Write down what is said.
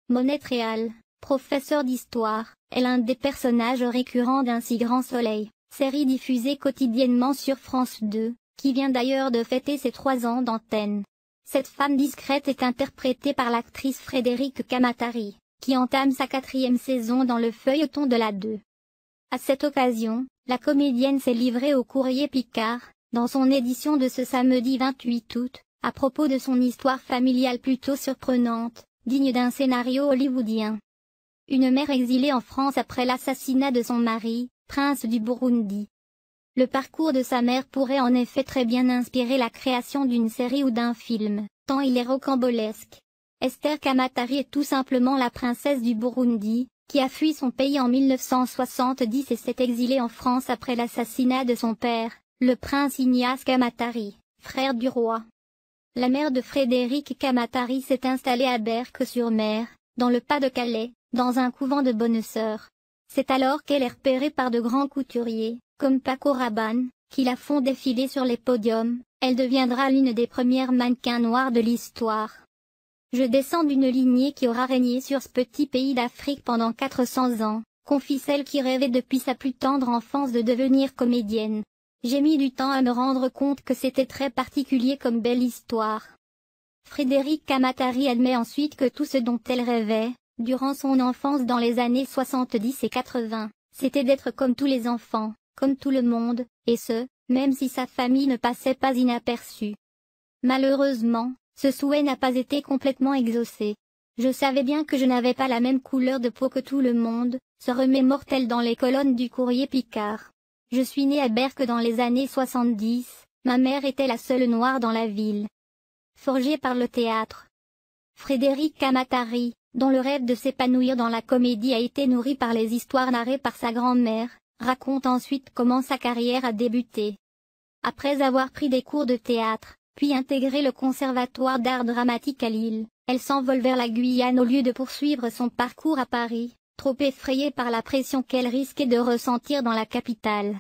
Monette Réal, professeur d'histoire, est l'un des personnages récurrents d'Un si grand soleil, série diffusée quotidiennement sur France 2, qui vient d'ailleurs de fêter ses 3 ans d'antenne. Cette femme discrète est interprétée par l'actrice Frédérique Kamatari, qui entame sa 4e saison dans le feuilleton de la 2. À cette occasion, la comédienne s'est livrée au Courrier Picard, dans son édition de ce samedi 28 août, à propos de son histoire familiale plutôt surprenante, digne d'un scénario hollywoodien. Une mère exilée en France après l'assassinat de son mari, prince du Burundi. Le parcours de sa mère pourrait en effet très bien inspirer la création d'une série ou d'un film, tant il est rocambolesque. Esther Kamatari est tout simplement la princesse du Burundi, qui a fui son pays en 1970 et s'est exilée en France après l'assassinat de son père, le prince Ignace Kamatari, frère du roi. La mère de Frédérique Kamatari s'est installée à Berck-sur-Mer, dans le Pas-de-Calais, dans un couvent de bonnes sœurs. C'est alors qu'elle est repérée par de grands couturiers, comme Paco Rabanne, qui la font défiler sur les podiums. Elle deviendra l'une des premières mannequins noires de l'histoire. Je descends d'une lignée qui aura régné sur ce petit pays d'Afrique pendant 400 ans, confie celle qui rêvait depuis sa plus tendre enfance de devenir comédienne. J'ai mis du temps à me rendre compte que c'était très particulier comme belle histoire. Frédérique Kamatari admet ensuite que tout ce dont elle rêvait, durant son enfance dans les années 70 et 80, c'était d'être comme tous les enfants, comme tout le monde, et ce, même si sa famille ne passait pas inaperçue. Malheureusement, ce souhait n'a pas été complètement exaucé. Je savais bien que je n'avais pas la même couleur de peau que tout le monde, se remémore-t-elle dans les colonnes du Courrier Picard. Je suis née à Berck dans les années 70, ma mère était la seule noire dans la ville. Forgée par le théâtre. Frédérique Kamatari, dont le rêve de s'épanouir dans la comédie a été nourri par les histoires narrées par sa grand-mère, raconte ensuite comment sa carrière a débuté. Après avoir pris des cours de théâtre, puis intégré le Conservatoire d'art dramatique à Lille, elle s'envole vers la Guyane au lieu de poursuivre son parcours à Paris, trop effrayée par la pression qu'elle risquait de ressentir dans la capitale.